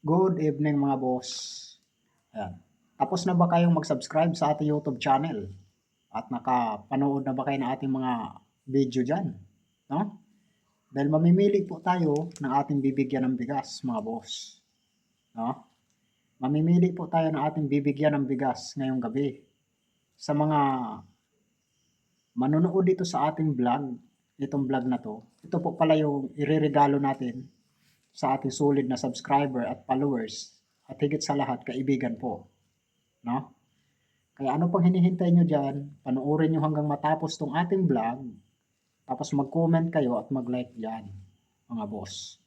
Good evening mga boss. Ayan. Tapos na ba kayong mag-subscribe sa ating YouTube channel? At nakapanood na ba kayo ng ating mga video dyan? No? Dahil mamimili po tayo ng ating bibigyan ng bigas mga boss. No? Mamimili po tayo ng ating bibigyan ng bigas ngayong gabi. Sa mga manonood dito sa ating vlog, itong vlog na to, ito po pala yung ireregalo natin sa ating solid na subscriber at followers at higit sa lahat kaibigan po, no? Kaya ano pang hinihintay nyo dyan, panoorin nyo hanggang matapos tong ating vlog, tapos mag-comment kayo at mag-like dyan, mga boss.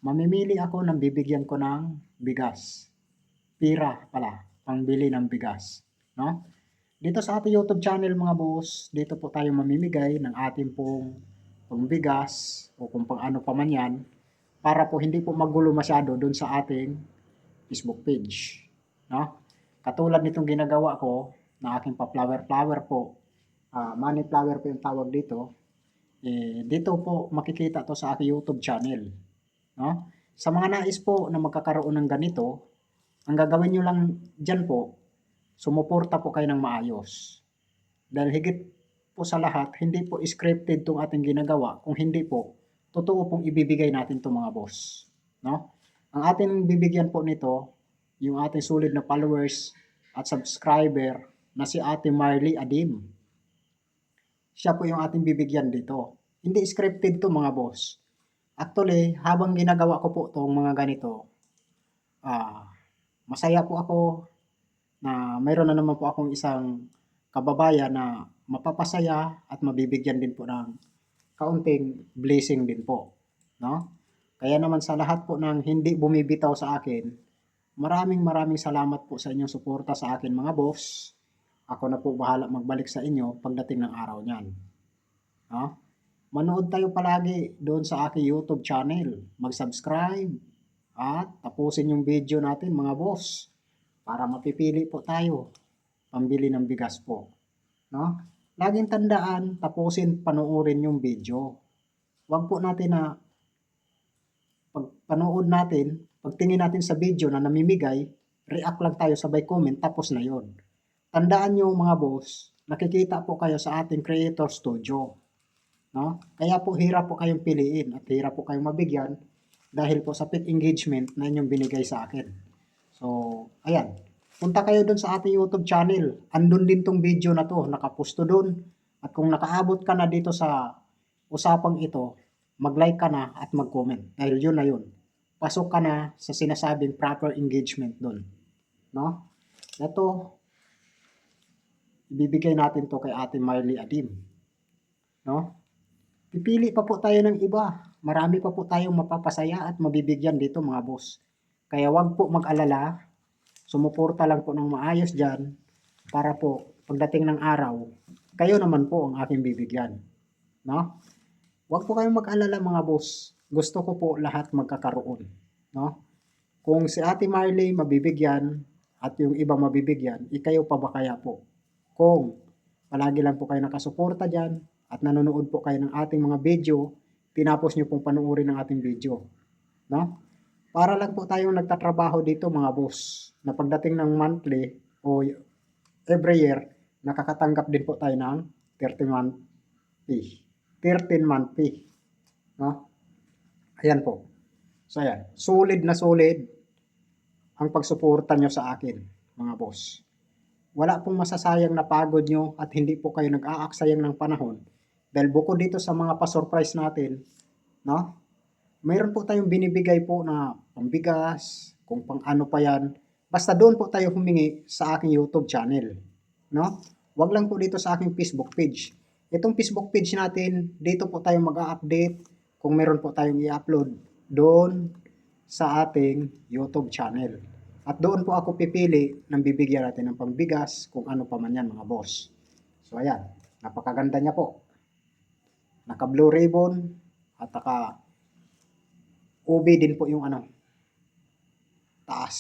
Mamimili ako ng bibigyan ko ng bigas. Pira pala, pangbili ng bigas, no? Dito sa ating YouTube channel mga boss, dito po tayo mamimigay ng ating pong pangbigas o kung pang ano pa man yan, para po hindi po magulo masyado doon sa ating Facebook page. No? Katulad nitong ginagawa ko na aking pa-flower po, money flower po yung tawag dito, dito po makikita to sa aking YouTube channel. No? Sa mga nais po na magkakaroon ng ganito, ang gagawin nyo lang dyan po, sumuporta po kayo ng maayos. Dahil higit po sa lahat, hindi po scripted itong ating ginagawa. Kung hindi po, totoo pong ibibigay natin itong mga boss. No? Ang ating bibigyan po nito, yung ating solid na followers at subscriber na si Ate Marley Adim. Siya po yung ating bibigyan dito. Hindi scripted to mga boss. Actually, habang ginagawa ko po itong mga ganito, masaya po ako na mayroon na naman po akong isang kababayan na mapapasaya at mabibigyan din po ng kaunting blessing din po, no? Kaya naman sa lahat po ng hindi bumibitaw sa akin, maraming salamat po sa inyong suporta sa akin mga boss. Ako na po bahala magbalik sa inyo pagdating ng araw niyan. No? Manood tayo palagi doon sa aking YouTube channel. Mag-subscribe at tapusin yung video natin mga boss para mapipili po tayo pambili ng bigas po. No? Laging tandaan, tapusin, panoorin yung video. Huwag po natin na pag panood natin, pagtingin natin sa video na namimigay, react lang tayo sabay comment, tapos na yon. Tandaan nyo mga boss, nakikita po kayo sa ating Creator Studio. No? Kaya po hirap po kayong piliin at hirap po kayong mabigyan dahil po sa pit engagement na inyong binigay sa akin. So, ayan. Punta kayo dun sa ating YouTube channel. Andun din tong video na to, nakapusto dun. At kung nakaabot ka na dito sa usapang ito, mag-like ka na at mag-comment. Dahil yun na yun. Pasok ka na sa sinasabing proper engagement dun. No? Ito, ibibigay natin to kay Ate Marley Adim. No? Pipili pa po tayo ng iba. Marami pa po tayong mapapasaya at mabibigyan dito mga boss. Kaya wag po mag-alala. Sumuporta lang po ng maayos dyan para po pagdating ng araw, kayo naman po ang aking bibigyan. No? Huwag po kayong mag-alala mga boss. Gusto ko po lahat magkakaroon. No? Kung si Ate Marley mabibigyan at yung iba mabibigyan, ikayo pa ba kaya po? Kung palagi lang po kayo nakasuporta dyan at nanonood po kayo ng ating mga video, tinapos nyo pong panuorin ng ating video. No? Para lang po tayong nagtatrabaho dito mga boss, na pagdating ng monthly o every year, nakakatanggap din po tayo ng 13-month fee. 13-month fee. No? Ayan po. So ayan, solid na solid ang pagsuporta nyo sa akin, mga boss. Wala pong masasayang na pagod nyo at hindi po kayo nag-aaksayang ng panahon. Dahil bukod dito sa mga pa-surprise natin, no? Mayroon po tayong binibigay po na pambigas, kung pang ano pa yan. Basta doon po tayo humingi sa aking YouTube channel. No? Wag lang po dito sa aking Facebook page. Itong Facebook page natin, dito po tayo mag-a-update kung meron po tayong i-upload doon sa ating YouTube channel. At doon po ako pipili ng bibigyan natin ng pambigas kung ano pa man yan mga boss. So ayan, napakaganda niya po. Naka blue ribbon at naka UV din po yung ano, taas.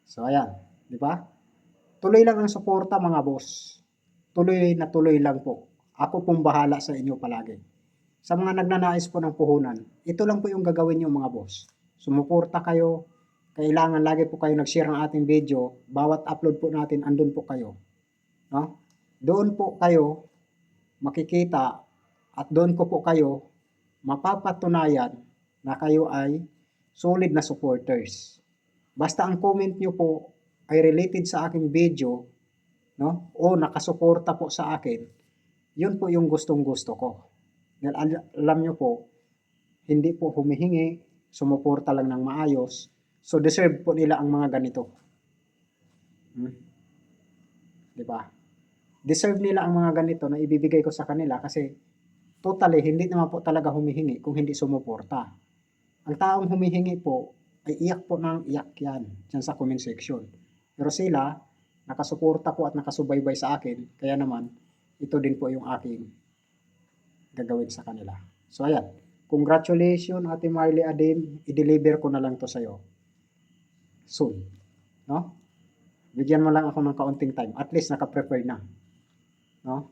So ayan, di ba? Tuloy lang ang suporta mga boss. Tuloy na tuloy lang po. Ako pong bahala sa inyo palagi. Sa mga nagnanais po ng puhunan, ito lang po yung gagawin niyo mga boss. Sumuporta kayo. Kailangan lagi po kayo nag-share ng ating video. Bawat upload po natin, andun po kayo. No? Doon po kayo makikita at doon ko po kayo mapapatunayan na kayo ay solid na supporters. Basta ang comment nyo po ay related sa aking video, no? O nakasuporta po sa akin, yun po yung gustong-gusto ko. Dahil alam nyo po, hindi po humihingi, sumuporta lang ng maayos, so deserve po nila ang mga ganito. Diba? Deserve nila ang mga ganito na ibibigay ko sa kanila kasi totally, hindi naman po talaga humihingi kung hindi sumuporta. Ang taong humihingi po, ay iyak po ng iyak yan, dyan sa comment section. Pero sila, nakasuporta po at nakasubaybay sa akin, kaya naman, ito din po yung aking gagawin sa kanila. So ayan, congratulations Ate Marley Adim, i-deliver ko na lang to sa'yo. Soon. No? Bigyan mo lang ako ng kaunting time, at least naka-prepare na. No?